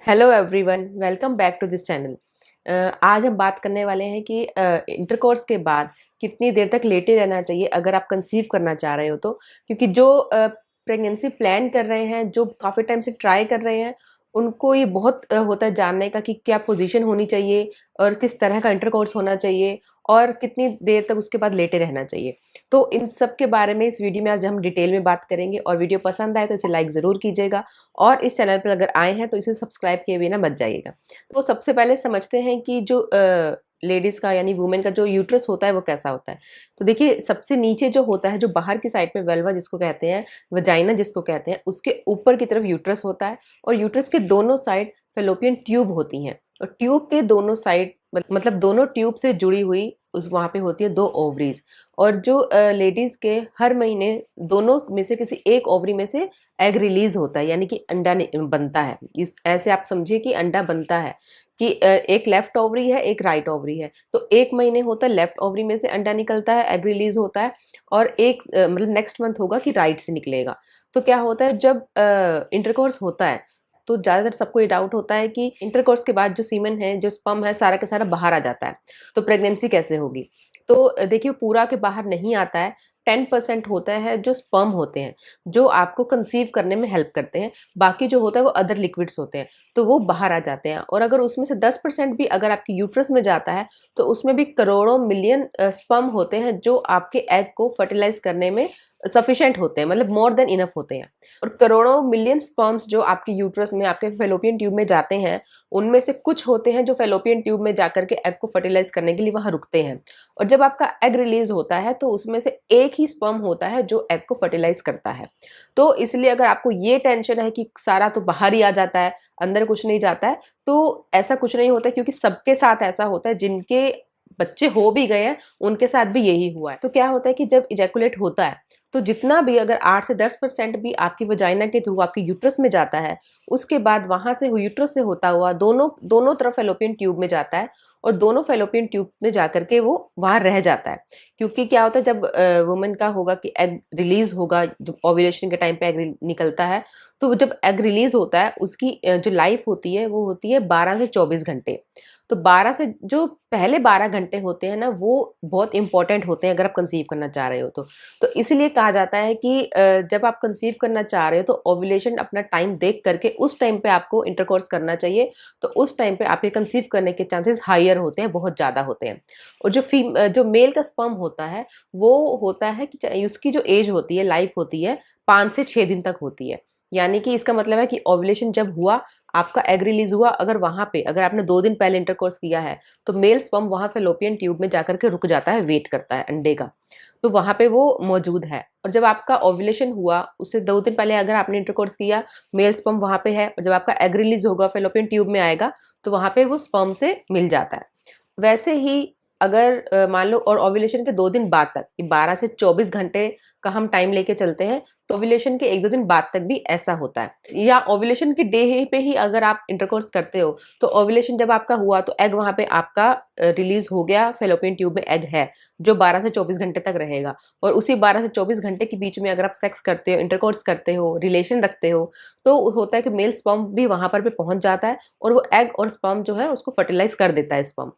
Hello everyone, welcome back to this channel. आज हम बात करने वाले हैं कि इंटरकोर्स के बाद कितनी देर तक लेटे रहना चाहिए अगर आप कंसीव करना चाह रहे हो तो। क्योंकि जो प्रेगनेंसी प्लान कर रहे हैं, जो काफ़ी टाइम से ट्राई कर रहे हैं, उनको ये बहुत होता है जानने का कि क्या पोजीशन होनी चाहिए और किस तरह का इंटरकोर्स होना चाहिए और कितनी देर तक उसके बाद लेटे रहना चाहिए। तो इन सब के बारे में इस वीडियो में आज हम डिटेल में बात करेंगे और वीडियो पसंद आए तो इसे लाइक ज़रूर कीजिएगा और इस चैनल पर अगर आए हैं तो इसे सब्सक्राइब किए बिना मत जाइएगा। तो सबसे पहले समझते हैं कि जो लेडीज़ का यानी वुमेन का जो यूट्रस होता है वो कैसा होता है। तो देखिए, सबसे नीचे जो होता है, जो बाहर की साइड पे वेल्वा जिसको कहते हैं, वजाइना जिसको कहते हैं, उसके ऊपर की तरफ यूट्रस होता है और यूट्रस के दोनों साइड फेलोपियन ट्यूब होती हैं और ट्यूब के दोनों साइड मतलब दोनों ट्यूब से जुड़ी हुई उस वहाँ पे होती है 2 ओवरीज। और जो लेडीज़ के हर महीने दोनों में से किसी एक ओवरी में से एग रिलीज होता है, यानी कि अंडा बनता है। इस ऐसे आप समझिए कि अंडा बनता है कि एक लेफ्ट ओवरी है, एक राइट ओवरी है। तो एक महीने होता है लेफ्ट ओवरी में से अंडा निकलता है, एग रिलीज होता है। और एक मतलब नेक्स्ट मंथ होगा कि राइट से निकलेगा। तो क्या होता है, जब इंटरकोर्स होता है तो ज़्यादातर सबको ये डाउट होता है कि इंटरकोर्स के बाद जो सीमेन है, जो स्पर्म है, सारा का सारा बाहर आ जाता है, तो प्रेगनेंसी कैसे होगी। तो देखिए, पूरा के बाहर नहीं आता है। 10% होता है जो स्पर्म होते हैं, जो आपको कंसीव करने में हेल्प करते हैं। बाकी जो होता है वो अदर लिक्विड्स होते हैं, तो वो बाहर आ जाते हैं। और अगर उसमें से 10% भी अगर आपकी यूट्रस में जाता है तो उसमें भी करोड़ों मिलियन स्पर्म होते हैं जो आपके एग को फर्टिलाइज करने में सफिशिएंट होते हैं, मतलब मोर देन इनफ होते हैं। और करोड़ों मिलियन स्पर्म्स जो आपके यूट्रस में, आपके फेलोपियन ट्यूब में जाते हैं, उनमें से कुछ होते हैं जो फेलोपियन ट्यूब में जाकर के एग को फर्टिलाइज करने के लिए वहां रुकते हैं। और जब आपका एग रिलीज होता है तो उसमें से एक ही स्पर्म होता है जो एग को फर्टिलाइज करता है। तो इसलिए अगर आपको ये टेंशन है कि सारा तो बाहर ही आ जाता है, अंदर कुछ नहीं जाता है, तो ऐसा कुछ नहीं होता, क्योंकि सबके साथ ऐसा होता है। जिनके बच्चे हो भी गए हैं उनके साथ भी यही हुआ है। तो क्या होता है कि जब इजैकुलेट होता है तो जितना भी, अगर 8 से 10% भी आपकी वजाइना के थ्रू आपके यूट्रस में जाता है, उसके बाद वहां से यूट्रस से होता हुआ दोनों दोनों तरफ फेलोपियन ट्यूब में जाता है और दोनों फेलोपियन ट्यूब में जाकर के वो वहां रह जाता है। क्योंकि क्या होता है, जब वुमेन का होगा कि एग रिलीज होगा, जब ओव्यूलेशन के टाइम पे एग निकलता है, तो जब एग रिलीज होता है उसकी जो लाइफ होती है वो होती है 12 से 24 घंटे। तो 12 से जो पहले 12 घंटे होते हैं ना, वो बहुत इंपॉर्टेंट होते हैं अगर आप कंसीव करना चाह रहे हो तो इसलिए कहा जाता है कि जब आप कंसीव करना चाह रहे हो तो ओव्यूलेशन अपना टाइम देख करके उस टाइम पे आपको इंटरकोर्स करना चाहिए। तो उस टाइम पे आपके कंसीव करने के चांसेस हायर होते हैं, बहुत ज़्यादा होते हैं। और जो मेल का स्पर्म होता है, वो होता है कि उसकी जो एज होती है, लाइफ होती है, 5 से 6 दिन तक होती है। यानी कि इसका मतलब है कि ओव्यूलेशन जब हुआ, आपका एग रिलीज हुआ, अगर वहां पे अगर आपने 2 दिन पहले इंटरकोर्स किया है तो मेल स्पर्म वहां फेलोपियन ट्यूब में जाकर के रुक जाता है, वेट करता है अंडे का। तो वहां पे वो मौजूद है। और जब आपका ओव्यूलेशन हुआ उससे 2 दिन पहले अगर आपने इंटरकोर्स किया, मेल स्पर्म वहां पे है, और जब आपका एग रिलीज होगा, फेलोपियन ट्यूब में आएगा, तो वहां पे वो स्पर्म से मिल जाता है। वैसे ही अगर मान लो, और ओव्यूलेशन के 2 दिन बाद तक, 12 से 24 घंटे का हम टाइम लेके चलते हैं, तो ओव्यूलेशन के 1-2 दिन बाद तक भी ऐसा होता है। या ओव्यूलेशन के डे पे ही अगर आप इंटरकोर्स करते हो, तो ओव्यूलेशन जब आपका हुआ तो एग वहां पे आपका रिलीज हो गया, फेलोपियन ट्यूब में एग है जो 12 से 24 घंटे तक रहेगा। और उसी 12 से 24 घंटे के बीच में अगर आप सेक्स करते हो, इंटरकोर्स करते हो, रिलेशन रखते हो, तो होता है कि मेल स्पर्म भी वहां पर भी पहुंच जाता है और वो एग और स्पर्म जो है उसको फर्टिलाइज कर देता है, स्पर्म।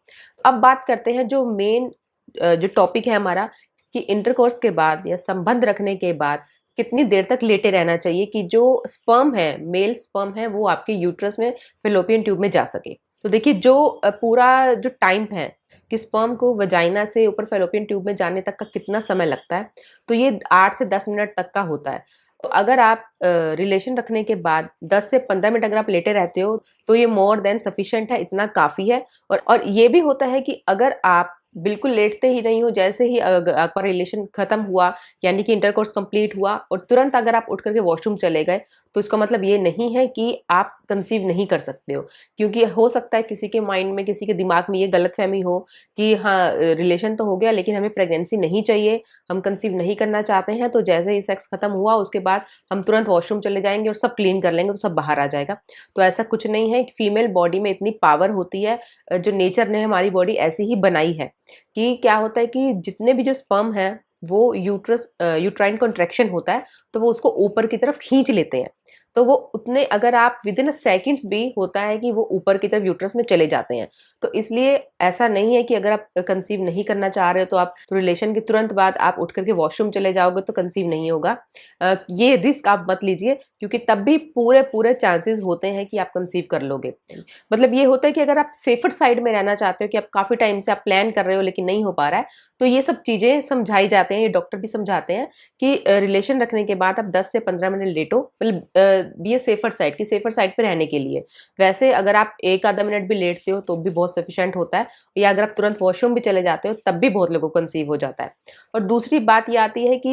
अब बात करते हैं जो मेन जो टॉपिक है हमारा, कि इंटरकोर्स के बाद या संबंध रखने के बाद कितनी देर तक लेटे रहना चाहिए कि जो स्पर्म है, मेल स्पर्म है, वो आपके यूट्रस में फेलोपियन ट्यूब में जा सके। तो देखिए, जो पूरा जो टाइम है कि स्पर्म को वजाइना से ऊपर फेलोपियन ट्यूब में जाने तक का कितना समय लगता है, तो ये 8 से 10 मिनट तक का होता है। तो अगर आप रिलेशन रखने के बाद 10 से 15 मिनट अगर आप लेटे रहते हो तो ये मोर देन सफिशिएंट है, इतना काफ़ी है। और ये भी होता है कि अगर आप बिल्कुल लेटते ही नहीं हो, जैसे ही आपका रिलेशन खत्म हुआ, यानी कि इंटरकोर्स कंप्लीट हुआ और तुरंत अगर आप उठ करके वॉशरूम चले गए, तो इसका मतलब ये नहीं है कि आप कंसीव नहीं कर सकते हो। क्योंकि हो सकता है किसी के माइंड में, किसी के दिमाग में ये गलतफहमी हो कि हाँ, रिलेशन तो हो गया लेकिन हमें प्रेगनेंसी नहीं चाहिए, हम कंसीव नहीं करना चाहते हैं, तो जैसे ही सेक्स खत्म हुआ उसके बाद हम तुरंत वॉशरूम चले जाएंगे और सब क्लीन कर लेंगे तो सब बाहर आ जाएगा। तो ऐसा कुछ नहीं है। फीमेल बॉडी में इतनी पावर होती है, जो नेचर ने हमारी बॉडी ऐसी ही बनाई है कि क्या होता है कि जितने भी जो स्पर्म है वो यूट्राइन कॉन्ट्रैक्शन होता है तो वो उसको ऊपर की तरफ खींच लेते हैं। तो वो उतने, अगर आप विद इन सेकंड्स भी होता है कि वो ऊपर की तरफ यूट्रस में चले जाते हैं। तो इसलिए ऐसा नहीं है कि अगर आप कंसीव नहीं करना चाह रहे हो तो आप रिलेशन के तुरंत बाद आप उठ करके वॉशरूम चले जाओगे तो कंसीव नहीं होगा। ये रिस्क आप मत लीजिए, क्योंकि तब भी पूरे पूरे चांसेस होते हैं कि आप कंसीव कर लोगे। मतलब ये होता है कि अगर आप सेफर साइड में रहना चाहते हो, कि आप काफी टाइम से आप प्लान कर रहे हो लेकिन नहीं हो पा रहा है, तो ये सब चीजें समझाई जाते हैं, ये डॉक्टर भी समझाते हैं कि रिलेशन रखने के बाद आप 10 से 15 मिनट लेटो, मतलब बी ए सेफर साइड, की सेफर साइड पे रहने के लिए। वैसे अगर आप एक आधा मिनट भी लेटते हो तो भी बहुत सफिशिएंट होता है, या अगर आप तुरंत वॉशरूम भी चले जाते हो तब भी बहुत लोगों को कंसीव हो जाता है। और दूसरी बात ये आती है कि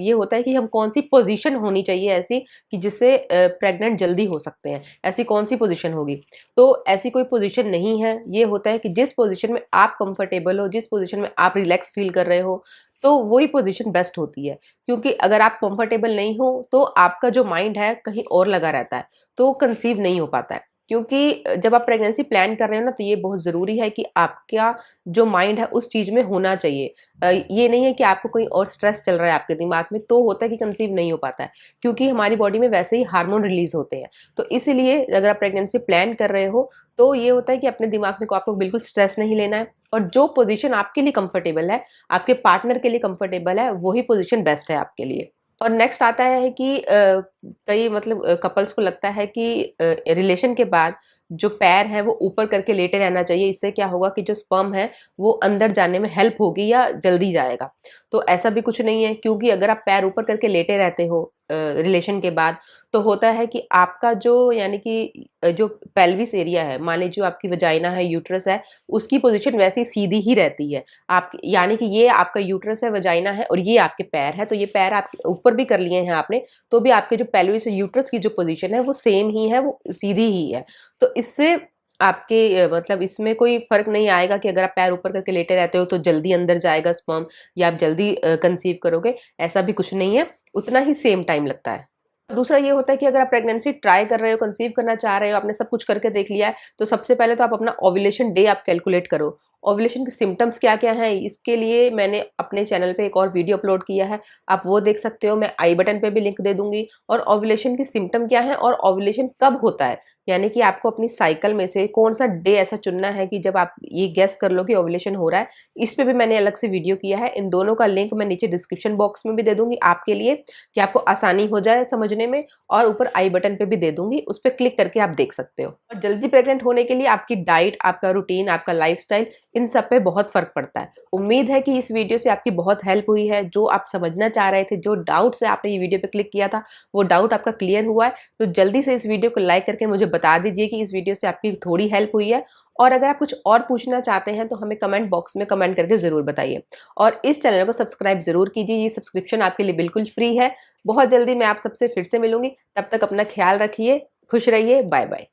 ये होता है कि हम कौन सी पोजीशन होनी चाहिए ऐसी कि जिससे प्रेग्नेंट जल्दी हो सकते हैं, ऐसी कौन सी पोजीशन होगी। तो ऐसी कोई पोजीशन नहीं है, ये होता है कि जिस पोजीशन में आप कंफर्टेबल हो, जिस पोजीशन में आप रिलैक्स फील कर रहे हो, तो वही पोजीशन बेस्ट होती है। क्योंकि अगर आप कंफर्टेबल नहीं हो तो आपका जो माइंड है कहीं और लगा रहता है, तो कंसीव नहीं हो पाता है। क्योंकि जब आप प्रेगनेंसी प्लान कर रहे हो ना, तो ये बहुत ज़रूरी है कि आपका जो माइंड है उस चीज़ में होना चाहिए। ये नहीं है कि आपको कोई और स्ट्रेस चल रहा है आपके दिमाग में, तो होता है कि कंसीव नहीं हो पाता है। क्योंकि हमारी बॉडी में वैसे ही हार्मोन रिलीज़ होते हैं। तो इसीलिए अगर आप प्रेगनेंसी प्लान कर रहे हो, तो ये होता है कि अपने दिमाग में को आपको बिल्कुल स्ट्रेस नहीं लेना है, और जो पोज़ीशन आपके लिए कंफर्टेबल है, आपके पार्टनर के लिए कंफर्टेबल है, वही पोज़ीशन बेस्ट है आपके लिए। और नेक्स्ट आता है कि कई मतलब कपल्स को लगता है कि रिलेशन के बाद जो पैर है वो ऊपर करके लेटे रहना चाहिए, इससे क्या होगा कि जो स्पर्म है वो अंदर जाने में हेल्प होगी या जल्दी जाएगा। तो ऐसा भी कुछ नहीं है, क्योंकि अगर आप पैर ऊपर करके लेटे रहते हो रिलेशन के बाद, तो होता है कि आपका जो, यानी कि जो पेल्विस एरिया है, मान लीजिए जो आपकी वजाइना है, यूट्रस है, उसकी पोजीशन वैसी सीधी ही रहती है। आप, यानी कि ये आपका यूट्रस है, वजाइना है, और ये आपके पैर है, तो ये पैर आप ऊपर भी कर लिए हैं आपने, तो भी आपके जो पेल्विस यूट्रस की जो पोजीशन है वो सेम ही है, वो सीधी ही है। तो इससे आपके मतलब इसमें कोई फर्क नहीं आएगा कि अगर आप पैर ऊपर करके लेटे रहते हो तो जल्दी अंदर जाएगा स्पर्म, या आप जल्दी कंसीव करोगे, ऐसा भी कुछ नहीं है, उतना ही सेम टाइम लगता है। दूसरा ये होता है कि अगर आप प्रेगनेंसी ट्राई कर रहे हो, कंसीव करना चाह रहे हो, आपने सब कुछ करके देख लिया है, तो सबसे पहले तो आप अपना ओव्यूलेशन डे आप कैलकुलेट करो। ओव्यूलेशन के सिम्टम्स क्या-क्या हैं, इसके लिए मैंने अपने चैनल पे एक और वीडियो अपलोड किया है, आप वो देख सकते हो, मैं आई बटन पे भी लिंक दे दूँगी। और ओव्यूलेशन के सिम्पटम क्या हैं और ओव्यूलेशन कब होता है, यानी कि आपको अपनी साइकिल में से कौन-सा डे ऐसा चुनना है कि जब आप ये गेस कर लो कि ओव्यूलेशन हो रहा है, इस पे भी मैंने अलग से वीडियो किया है। इन दोनों का लिंक मैं नीचे डिस्क्रिप्शन बॉक्स में भी दे दूँगी आपके लिए, कि आपको आसानी हो जाए समझने में, और ऊपर आई बटन पे भी दे दूँगी, उस पे क्लिक करके आप देख सकते हो। और जल्दी प्रेग्नेंट होने के लिए आपकी डाइट, आपका रूटीन, आपका लाइफ़स्टाइल, इन सब पे बहुत फ़र्क पड़ता है। उम्मीद है कि इस वीडियो से आपकी बहुत हेल्प हुई है। जो आप समझना चाह रहे थे, जो डाउट से आपने ये वीडियो पे क्लिक किया था, वो डाउट आपका क्लियर हुआ है। तो जल्दी से इस वीडियो को लाइक करके मुझे बता दीजिए कि इस वीडियो से आपकी थोड़ी हेल्प हुई है। और अगर आप कुछ और पूछना चाहते हैं तो हमें कमेंट बॉक्स में कमेंट करके ज़रूर बताइए। और इस चैनल को सब्सक्राइब ज़रूर कीजिए, ये सब्सक्रिप्शन आपके लिए बिल्कुल फ्री है। बहुत जल्दी मैं आप सबसे फिर से मिलूँगी, तब तक अपना ख्याल रखिए, खुश रहिए, बाय बाय।